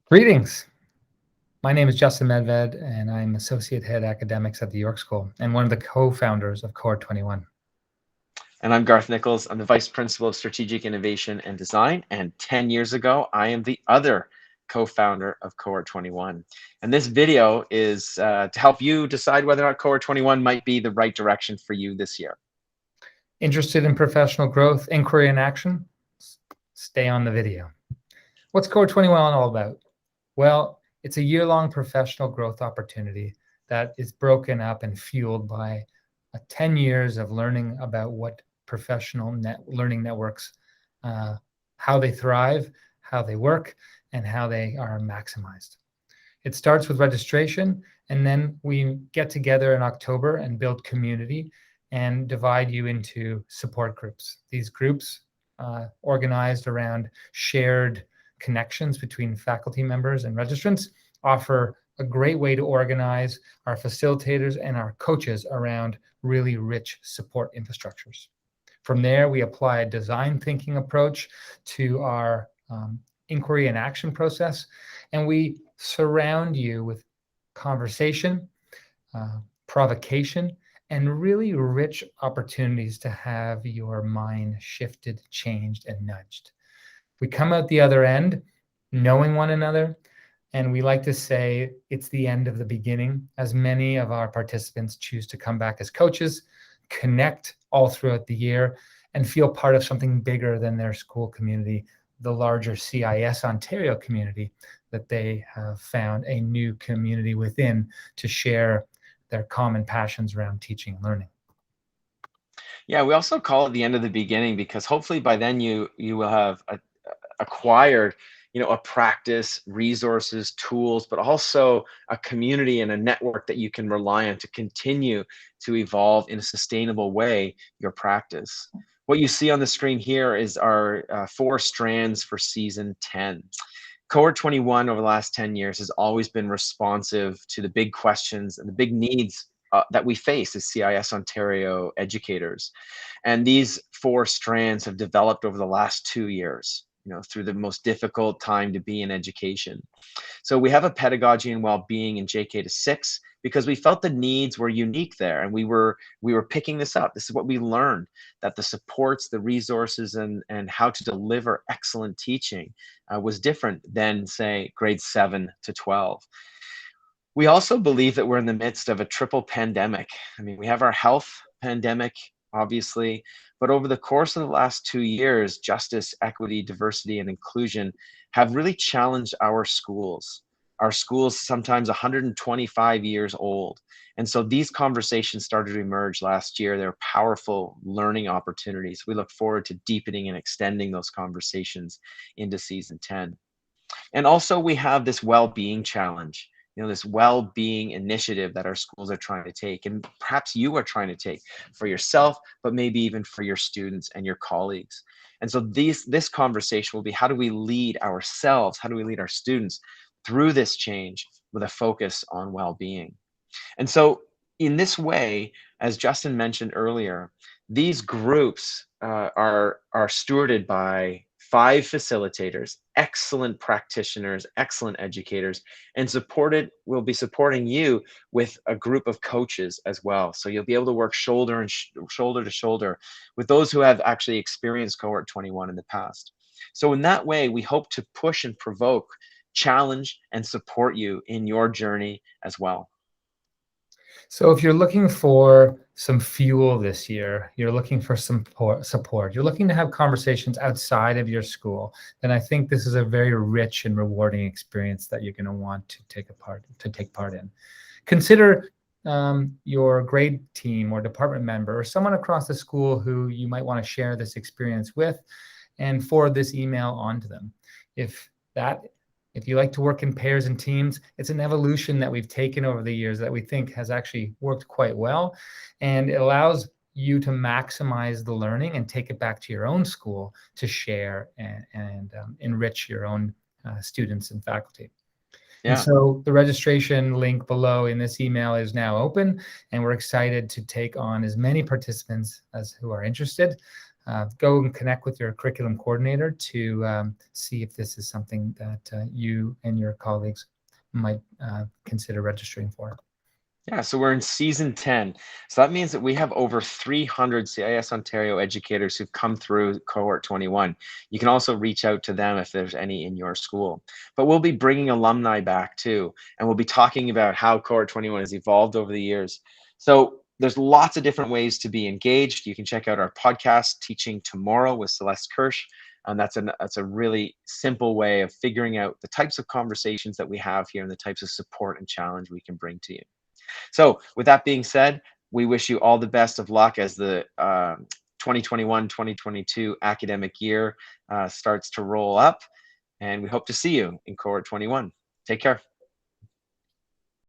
Greetings. My name is Justin Medved, and I'm Associate Head Academics at the York School and one of the co-founders of Cohort 21. And I'm Garth Nichols. I'm the Vice Principal of Strategic Innovation and Design. And 10 years ago, I am the other co-founder of Cohort 21. And this video is to help you decide whether or not Cohort 21 might be the right direction for you this year. Interested in professional growth, inquiry, and action? Stay on the video. What's Cohort 21 all about? Well, it's a year-long professional growth opportunity that is broken up and fueled by 10 years of learning about what professional learning networks, how they thrive, how they work, and how they are maximized. It starts with registration, and then we get together in October and build community and divide you into support groups. These groups organized around shared connections between faculty members and registrants offer a great way to organize our facilitators and our coaches around really rich support infrastructures. From there, we apply a design thinking approach to our inquiry and action process, and we surround you with conversation, provocation, and really rich opportunities to have your mind shifted, changed, and nudged. We come out the other end knowing one another, and we like to say it's the end of the beginning, as many of our participants choose to come back as coaches, connect all throughout the year, and feel part of something bigger than their school community, the larger CIS Ontario community that they have found a new community within to share their common passions around teaching and learning. Yeah, we also call it the end of the beginning because hopefully by then you will have acquired a practice, resources, tools, but also a community and a network that you can rely on to continue to evolve in a sustainable way your practice. What you see on the screen here is our 4 strands for season 10. Cohort 21 over the last 10 years has always been responsive to the big questions and the big needs that we face as CIS Ontario educators. And these 4 strands have developed over the last 2 years, through the most difficult time to be in education. So we have a pedagogy and well-being in JK to 6 because we felt the needs were unique there, and we were picking this up. This is what we learned, that the supports, the resources, and how to deliver excellent teaching was different than, say, grades 7 to 12. We also believe that we're in the midst of a triple pandemic. I mean, we have our health pandemic, obviously, but over the course of the last 2 years, justice, equity, diversity, and inclusion have really challenged our schools. Our schools sometimes 125 years old. And so these conversations started to emerge last year. They're powerful learning opportunities. We look forward to deepening and extending those conversations into season 10. And also we have this well-being challenge, this well-being initiative that our schools are trying to take, and perhaps you are trying to take for yourself, but maybe even for your students and your colleagues. And so this conversation will be, how do we lead ourselves? How do we lead our students through this change with a focus on well-being? And so in this way, as Justin mentioned earlier, these groups are stewarded by 5 facilitators, excellent practitioners, excellent educators, and we'll be supporting you with a group of coaches as well. So you'll be able to work shoulder to shoulder with those who have actually experienced Cohort 21 in the past. So in that way, we hope to push and provoke, challenge, and support you in your journey as well. So if you're looking for some fuel this year, you're looking for some support, you're looking to have conversations outside of your school, then I think this is a very rich and rewarding experience that you're going to want to take part in. Consider your grade team or department member or someone across the school who you might want to share this experience with, and forward this email on to them. If you like to work in pairs and teams, it's an evolution that we've taken over the years that we think has actually worked quite well. And it allows you to maximize the learning and take it back to your own school to share and enrich your own students and faculty. Yeah. And so the registration link below in this email is now open, and we're excited to take on as many participants as who are interested. go and connect with your curriculum coordinator to see if this is something that you and your colleagues might consider registering for. Yeah, so we're in season 10. So that means that we have over 300 CIS Ontario educators who've come through Cohort 21. You can also reach out to them if there's any in your school. But we'll be bringing alumni back too, and we'll be talking about how Cohort 21 has evolved over the years. So there's lots of different ways to be engaged. You can check out our podcast, Teaching Tomorrow with Celeste Kirsch. And that's a really simple way of figuring out the types of conversations that we have here and the types of support and challenge we can bring to you. So with that being said, we wish you all the best of luck as the 2021-2022 academic year starts to roll up, and we hope to see you in Cohort 21. Take care.